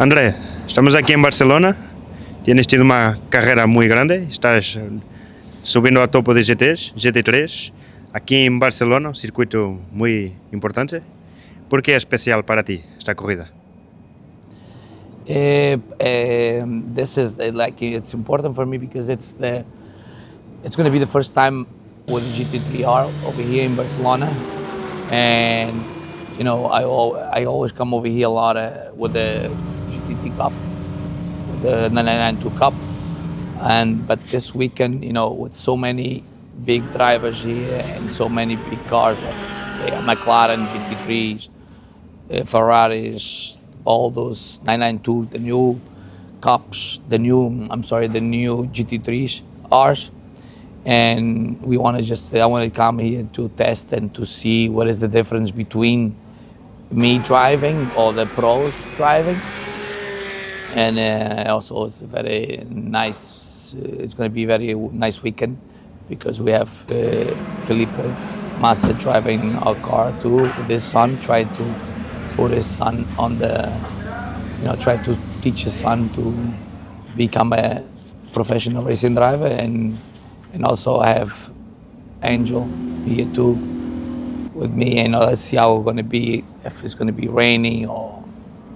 André, estamos aquí en Barcelona. Tienes tido una carrera muy grande. Estás subiendo a topo de GT3, aquí en Barcelona, un circuito muy importante. ¿Por qué es especial para ti esta corrida? This is it's important for me because it's going to be the first time with GT3R over here in Barcelona, and I always come over here a lot with the GT3 Cup, with the 992 Cup, but this weekend, with so many big drivers here and so many big cars like they got McLaren GT3s, Ferraris, all those 992, the new Cups, the new GT3s, Rs, and I want to come here to test and to see what is the difference between me driving or the pros driving, and also it's very nice. It's going to be a very nice weekend because we have Felipe Massa driving our car too with his son, try to put his son on try to teach his son to become a professional racing driver, and also I have Angel here too with me, and let's see how it's going to be, if it's going to be rainy or,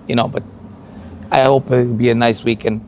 but I hope it'll be a nice weekend.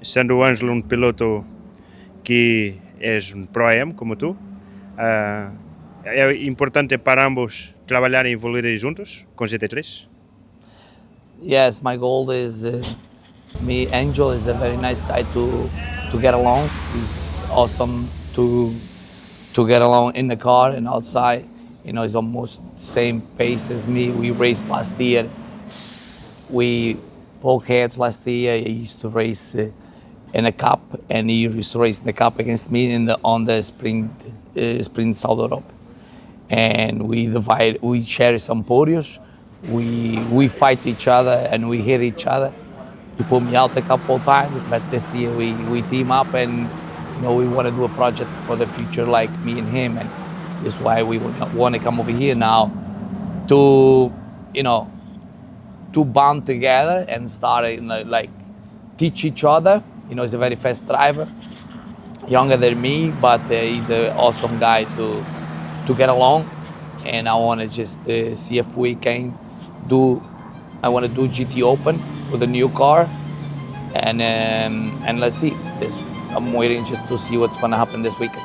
Sendo o Angelo piloto que es un Pro-Am como tú, é importante para ambos trabalharem e evoluírem juntos com GT3? Yes, my goal is Angel is a very nice guy to get along. He's awesome to get along in the car and outside. He's almost the same pace as me. We raced last year. We poke heads last year. He used to race in a cup, and he used to race in the cup against me on the sprint South Europe. And we share some podiums. We fight each other and we hit each other. He put me out a couple of times, but this year we team up, and we want to do a project for the future, like me and him, and that's why we want to come over here now to bond together and start teach each other. He's a very fast driver, younger than me, but he's an awesome guy to get along. And I want to just see if we can I want to do GT Open with a new car, and let's see. I'm waiting just to see what's going to happen this weekend.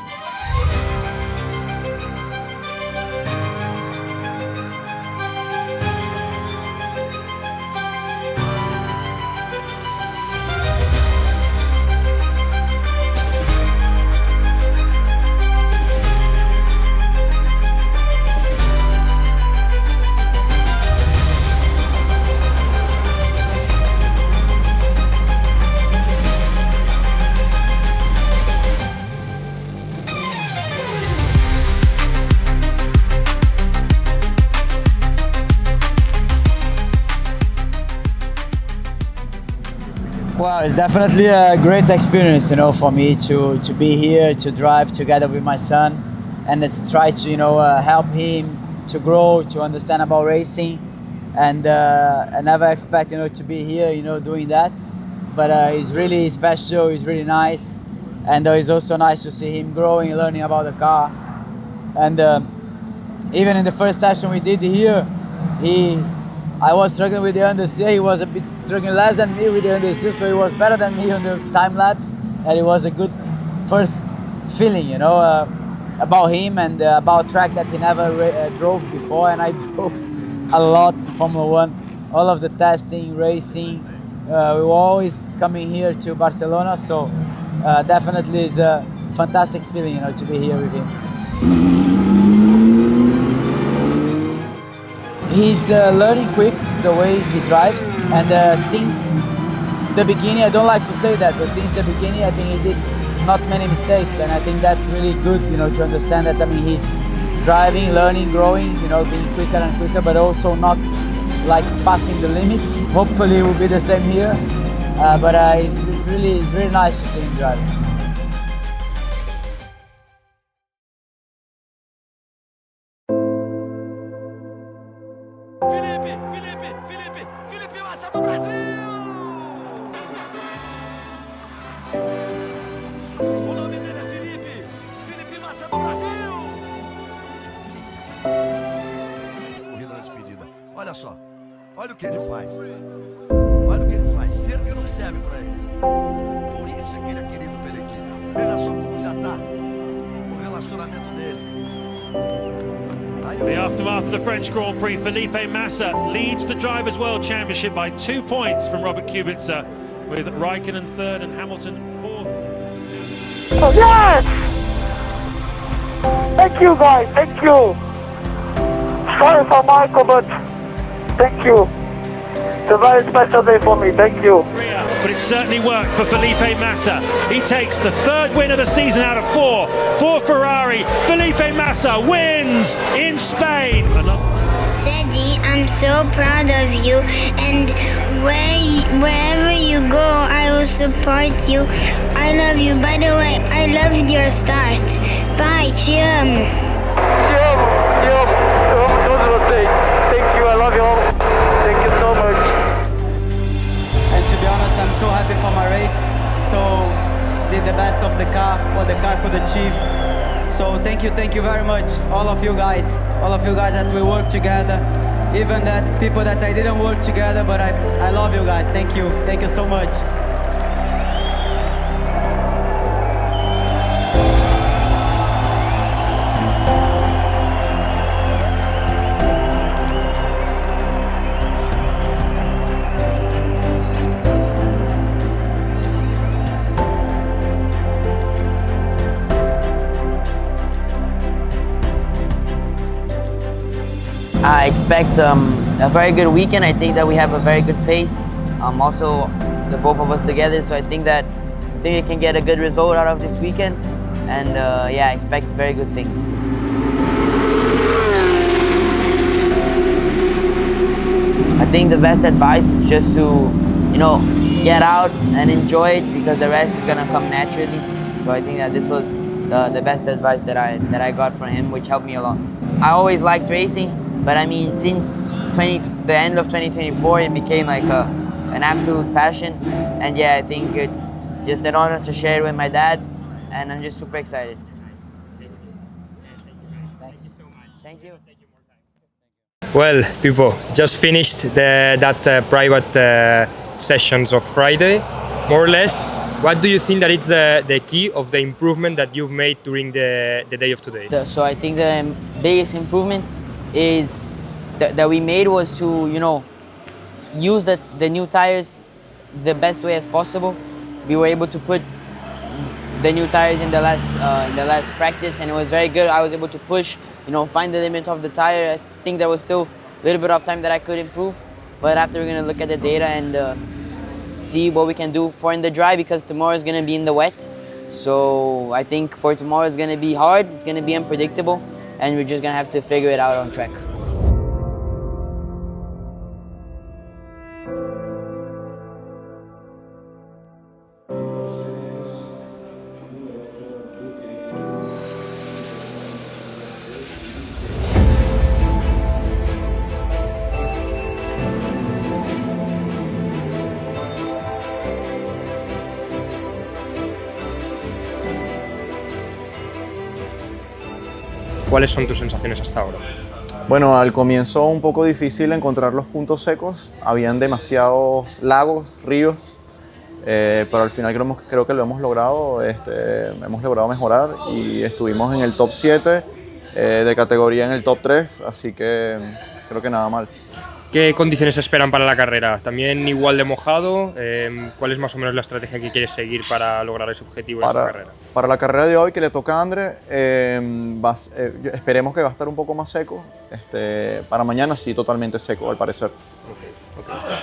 Well, it's definitely a great experience, for me to be here, to drive together with my son, and to try to, help him to grow, to understand about racing, and I never expect, to be here, doing that. But he's really special. He's really nice, and it's also nice to see him growing, learning about the car, and even in the first session we did here, he I was struggling with the understeer. He was a bit struggling less than me with the understeer, so he was better than me on the time lapse, and it was a good first feeling, you know, about him and about track that he never drove before, and I drove a lot in Formula One, all of the testing, racing. We were always coming here to Barcelona, so definitely is a fantastic feeling, you know, to be here with him. He's learning quick the way he drives, and since the beginning, I don't like to say that, but since the beginning, I think he did not many mistakes, and I think that's really good, you know, to understand that. I mean, he's driving, learning, growing, you know, being quicker and quicker, but also not like passing the limit. Hopefully, it will be the same here, but it's really nice to see him driving. Felipe Massa do Brasil! O nome dele é Felipe Massa do Brasil! Corrida na despedida. Olha só, olha o que ele faz. Olha o que ele faz. Cerca não serve para ele. Por isso é que ele é querido pela equipe. Veja só como já está o relacionamento dele. The aftermath of the French Grand Prix, Felipe Massa leads the Drivers' World Championship by 2 points from Robert Kubica, with Raikkonen third and Hamilton fourth. Oh, yes! Thank you, guys. Thank you. Sorry for Michael, but thank you. It's a very special day for me. Thank you. But it certainly worked for Felipe Massa. He takes the 3rd win of the season out of 4 for Ferrari. Felipe Massa wins in Spain. Daddy, I'm so proud of you, and wherever you go, I will support you. I love you. By the way, I loved your start. Vai, te amo. Te amo, te amo. Eu amo todos vocês. Thank you. I love you all. Thank you so much. And to be honest, I'm so happy for my race. So did the best of the car, what the car could achieve. So thank you very much, all of you guys that we work together. Even that people that I didn't work together, but I love you guys. Thank you so much. I expect a very good weekend. I think that we have a very good pace. Also, the both of us together, so I think we can get a good result out of this weekend. And yeah, I expect very good things. I think the best advice is just to, you know, get out and enjoy it, because the rest is gonna come naturally. So I think that this was the best advice that I got from him, which helped me a lot. I always liked racing, but I mean, since the end of 2024, it became like an absolute passion. And yeah, I think it's just an honor to share it with my dad, and I'm just super excited. Thanks. Thank you. Well, Pipo, just finished that private sessions of Friday, more or less. What do you think that it's the key of the improvement that you've made during the day of today? So I think the biggest improvement is that we made was to, you know, use the new tires the best way as possible. We were able to put the new tires in the last practice, and it was very good. I was able to push, you know, find the limit of the tire. I think there was still a little bit of time that I could improve, but after we're gonna look at the data and see what we can do for in the dry, because tomorrow is gonna be in the wet. So I think for tomorrow it's gonna be hard, it's gonna be unpredictable, and we're just gonna have to figure it out on track. ¿Cuáles son tus sensaciones hasta ahora? Bueno, al comienzo un poco difícil encontrar los puntos secos, habían demasiados lagos, ríos, pero al final creo que lo hemos logrado mejorar y estuvimos en el top 7, de categoría en el top 3, así que creo que nada mal. ¿Qué condiciones se esperan para la carrera? ¿También igual de mojado? ¿Cuál es más o menos la estrategia que quieres seguir para lograr ese objetivo en esta carrera? Para la carrera de hoy que le toca a Andre, esperemos que va a estar un poco más seco. Para mañana sí, totalmente seco al parecer. Okay.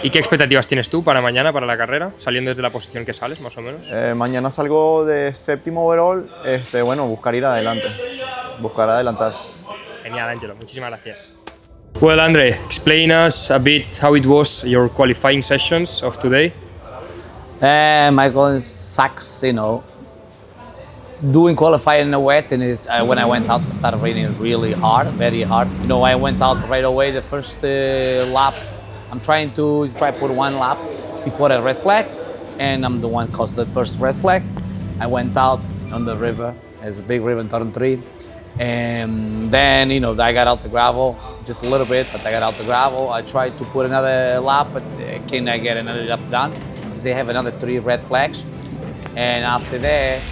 ¿Y qué expectativas tienes tú para mañana, para la carrera? Saliendo desde la posición que sales, más o menos. Mañana salgo de 7º overall, bueno, buscar ir adelante, buscar adelantar. Genial, Angelo, muchísimas gracias. Well, Andre, explain us a bit how it was your qualifying sessions of today. My qualifying sucks, you know. Doing qualifying in the wet, and when I went out, it started raining really hard, very hard. You know, I went out right away the first lap. I'm trying to put one lap before a red flag, and I'm the one caused the first red flag. I went out on the river, there's a big river in turn 3. And then, you know, I got out the gravel, just a little bit, but I got out the gravel. I tried to put another lap, but I cannot get another lap done because they have another 3 red flags. And after that,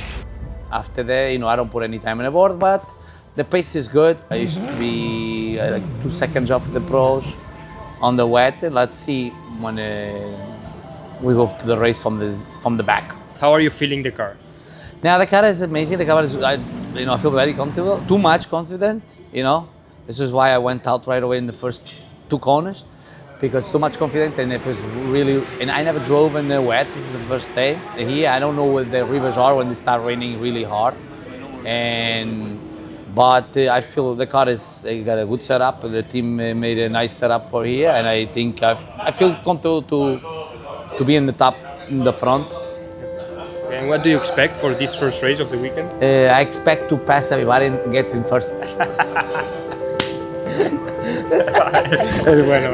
you know, I don't put any time on the board, but the pace is good. I used to be like 2 seconds off the pros on the wet. Let's see when we go to the race from the back. How are you feeling the car? Now the car is amazing. The car is, I feel very comfortable. Too much confident, you know. This is why I went out right away in the first 2 corners, because too much confident, and it was really. And I never drove in the wet. This is the first day here. I don't know what the rivers are when they start raining really hard, but I feel the car got a good setup. The team made a nice setup for here, and I think I feel comfortable to be in the top, in the front. And what do you expect for this first race of the weekend? I expect to pass everybody and get in first. Es bueno.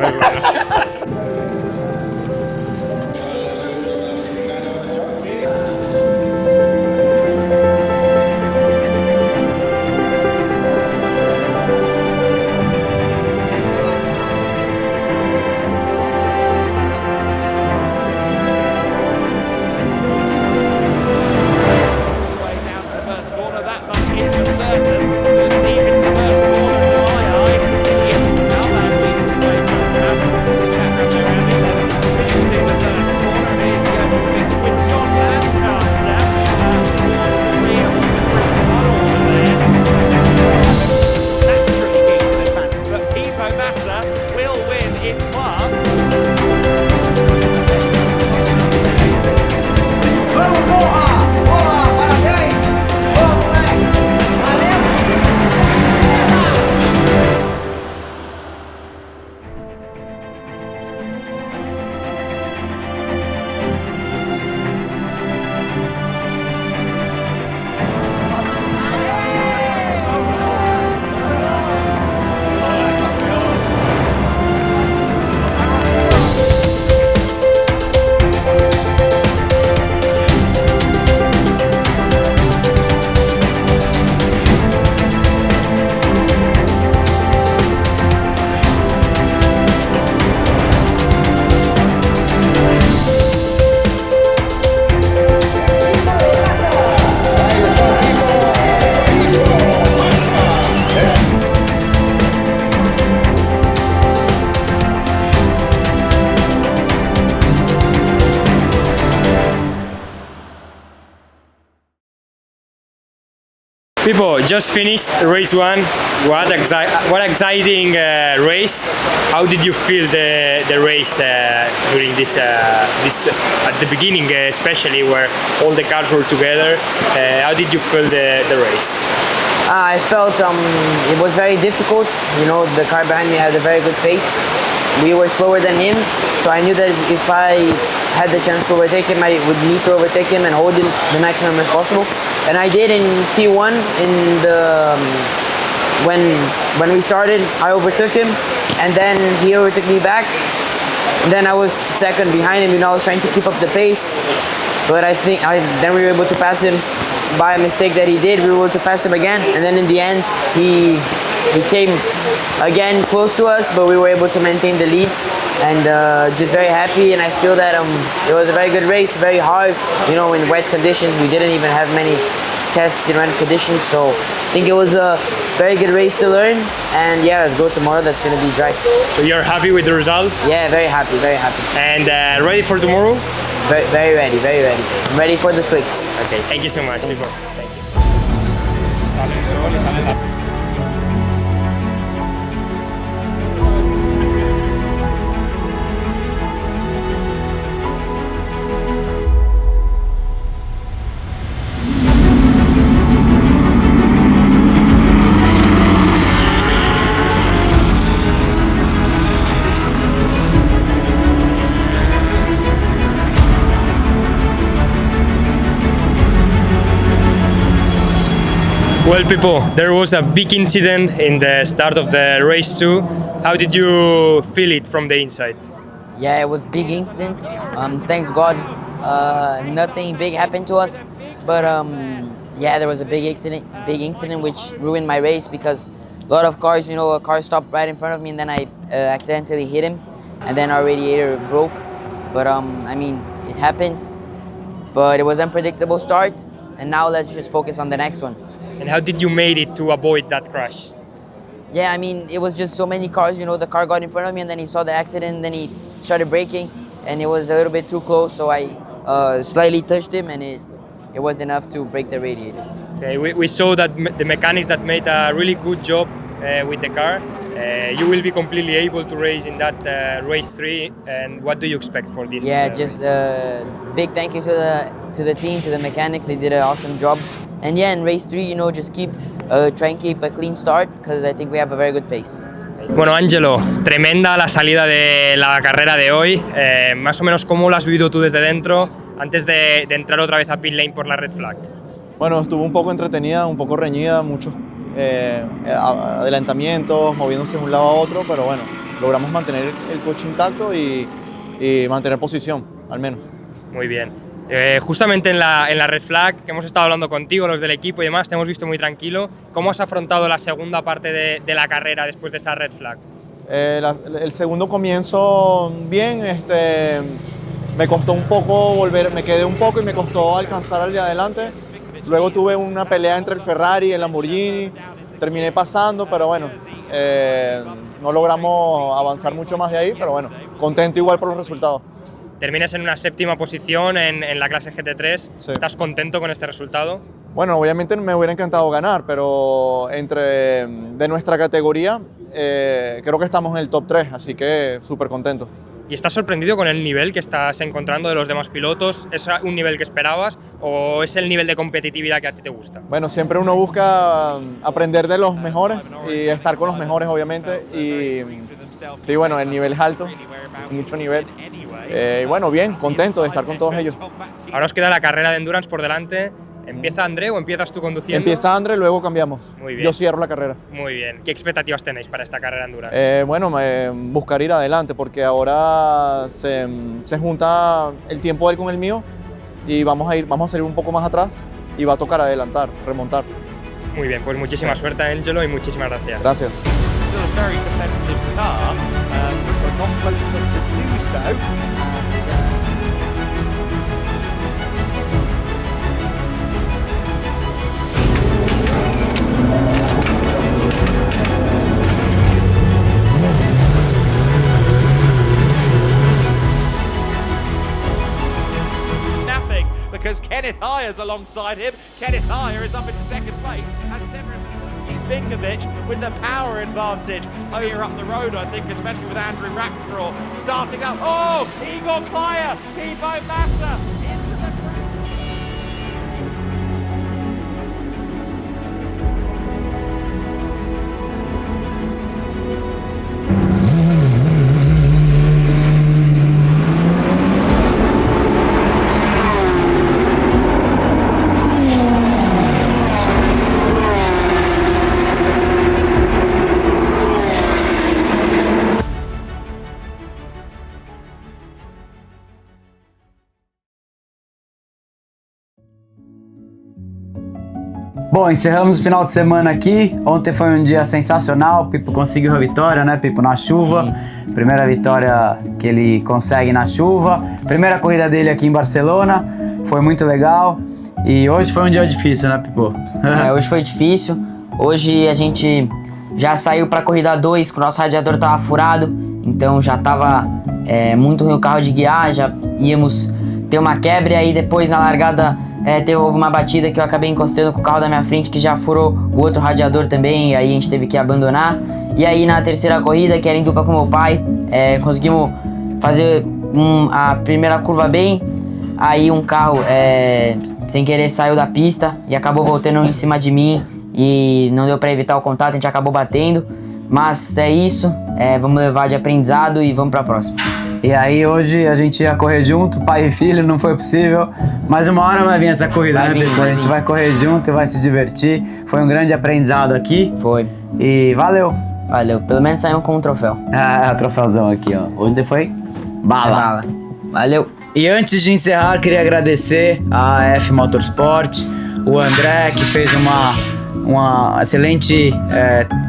Pipo, just finished race 1. What exciting race! How did you feel the race during this at the beginning, especially where all the cars were together? How did you feel the race? I felt it was very difficult. You know, the car behind me had a very good pace. We were slower than him, so I knew that if I had the chance to overtake him, I would need to overtake him and hold him the maximum as possible. And I did in T1. In the when we started, I overtook him, and then he overtook me back. And then I was second behind him. You know, I was trying to keep up the pace, but I think then we were able to pass him by a mistake that he did. We were able to pass him again, and then in the end, he came again close to us, but we were able to maintain the lead. And just very happy, and I feel that it was a very good race, very hard. You know, in wet conditions, we didn't even have many tests in wet conditions, so I think it was a very good race to learn. And yeah, let's go tomorrow. That's going to be dry. So you're happy with the result? Yeah, very happy, very happy. And ready for tomorrow? Very, very ready, very ready. I'm ready for the slicks. Okay, thank you so much, Pipo. Thank you. Well, Pipo, there was a big incident in the start of the race too. How did you feel it from the inside? Yeah, it was big incident. Thanks God, nothing big happened to us. But yeah, there was a big incident which ruined my race because a lot of cars, you know, a car stopped right in front of me and then I accidentally hit him, and then our radiator broke. But I mean, it happens. But it was unpredictable start, and now let's just focus on the next one. And how did you made it to avoid that crash? Yeah, I mean, it was just so many cars, you know, the car got in front of me and then he saw the accident and then he started braking and it was a little bit too close, so I slightly touched him and it was enough to break the radiator. Okay, we saw that the mechanics that made a really good job with the car. You will be completely able to race in that race 3, and what do you expect for this? Yeah, just big thank you to the team, to the mechanics, they did an awesome job. And yeah, in race 3, you know, just try and keep a clean start because I think we have a very good pace. Bueno, Angelo, tremenda la salida de la carrera de hoy. Más o menos, ¿cómo lo has vivido tú desde dentro antes de entrar otra vez a pit lane por la red flag? Bueno, estuvo un poco entretenida, un poco reñida, muchos adelantamientos, moviéndose de un lado a otro, pero bueno, logramos mantener el coche intacto y mantener posición, al menos. Muy bien. Justamente en la red flag, que hemos estado hablando contigo, los del equipo y demás, te hemos visto muy tranquilo. ¿Cómo has afrontado la segunda parte de la carrera después de esa red flag? El segundo comienzo bien, me costó un poco volver, me quedé un poco y me costó alcanzar al de adelante. Luego tuve una pelea entre el Ferrari y el Lamborghini, terminé pasando, pero bueno, no logramos avanzar mucho más de ahí, pero bueno, contento igual por los resultados. Terminas en una 7ª posición en la clase GT3. Sí. ¿Estás contento con este resultado? Bueno, obviamente me hubiera encantado ganar, pero de nuestra categoría creo que estamos en el top 3, así que súper contento. ¿Y estás sorprendido con el nivel que estás encontrando de los demás pilotos? ¿Es un nivel que esperabas o es el nivel de competitividad que a ti te gusta? Bueno, siempre uno busca aprender de los mejores y estar con los mejores, obviamente. Y sí, bueno, el nivel es alto, mucho nivel. Y bueno, bien, contento de estar con todos ellos. Ahora os queda la carrera de endurance por delante. ¿Empieza André o empiezas tú conduciendo? Empieza Andre, luego cambiamos. Muy bien. Yo cierro la carrera. Muy bien. ¿Qué expectativas tenéis para esta carrera endurance? Bueno, buscar ir adelante porque ahora se junta el tiempo de él con el mío y vamos a salir un poco más atrás y va a tocar adelantar, remontar. Muy bien, pues muchísima suerte, Angelo, y muchísimas gracias. Gracias. Because Kenneth Hyer's alongside him. Kenneth Hyer is up into 2nd place, and Severin Spinkovic with the power advantage. So here up the road, I think, especially with Andrew Raxcraw starting up. Oh, Igor Klyer, Pipo Massa. Bom, encerramos o final de semana aqui. Ontem foi um dia sensacional. O Pipo conseguiu a vitória, né, Pipo? Na chuva. Sim. Primeira vitória que ele consegue na chuva. Primeira corrida dele aqui em Barcelona. Foi muito legal. E hoje foi um dia difícil, né, Pipo? Hoje foi difícil. Hoje a gente já saiu para a corrida 2, que o nosso radiador estava furado. Então já estava muito ruim o carro de guiar. Já íamos ter uma quebra. E aí depois na largada... houve uma batida que eu acabei encostando com o carro da minha frente, que já furou o outro radiador também, e aí a gente teve que abandonar. E aí na terceira corrida, que era em dupla com meu pai, conseguimos fazer a primeira curva bem. Aí um carro, sem querer, saiu da pista e acabou voltando em cima de mim, e não deu para evitar o contato, a gente acabou batendo. Mas é isso, vamos levar de aprendizado e vamos para a próxima. E aí hoje a gente ia correr junto, pai e filho, não foi possível. Mas uma hora vai vir essa corrida, né, Pipo? A gente vai correr junto e vai se divertir. Foi um grande aprendizado aqui. Foi. E valeu. Valeu, pelo menos saímos com um troféu. O troféuzão aqui, ó. Onde foi? Bala. Valeu. E antes de encerrar, queria agradecer a AF Motorsport, o André, que fez uma excelente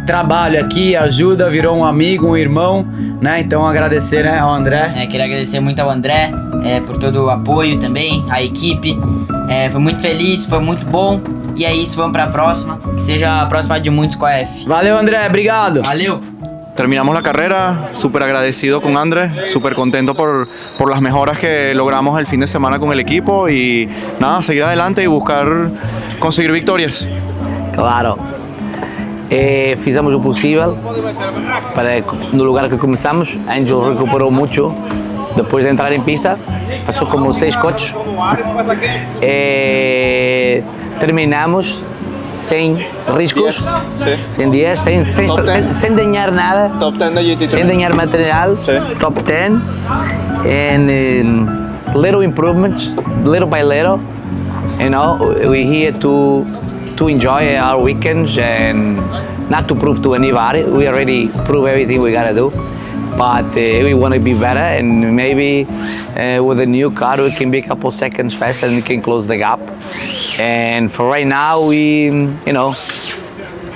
trabalho aqui, ajuda, virou um amigo, um irmão, né? Então agradecer, né, ao André. Queria agradecer muito ao André por todo o apoio também, a equipe. Foi muito feliz, foi muito bom. E é isso, vamos para a próxima, que seja a próxima de muitos com a F. Valeu, André, obrigado. Valeu. Terminamos la carrera, súper agradecido con Andre, súper contento por las mejoras que logramos el fin de semana con el equipo y nada, seguir adelante y buscar conseguir victorias. Claro. Fizemos o possível no lugar que começamos. Angelo recuperou muito depois de entrar em pista, passou como 6 coches. Terminamos sem riscos, sem dias, sem ganhar nada, Top 10 da GT3. sem ganhar material, top 10, and little improvements, little by little. You know, we're here to enjoy our weekends and not to prove to anybody. We already prove everything we gotta do, but we want to be better, and maybe with a new car we can be a couple seconds faster and we can close the gap. And for right now, we, you know,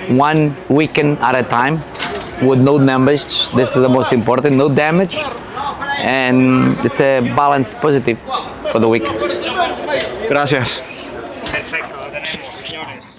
one weekend at a time with no damage. This is the most important, no damage, and it's a balanced positive for the week. Gracias. Perfecto, lo tenemos, señores.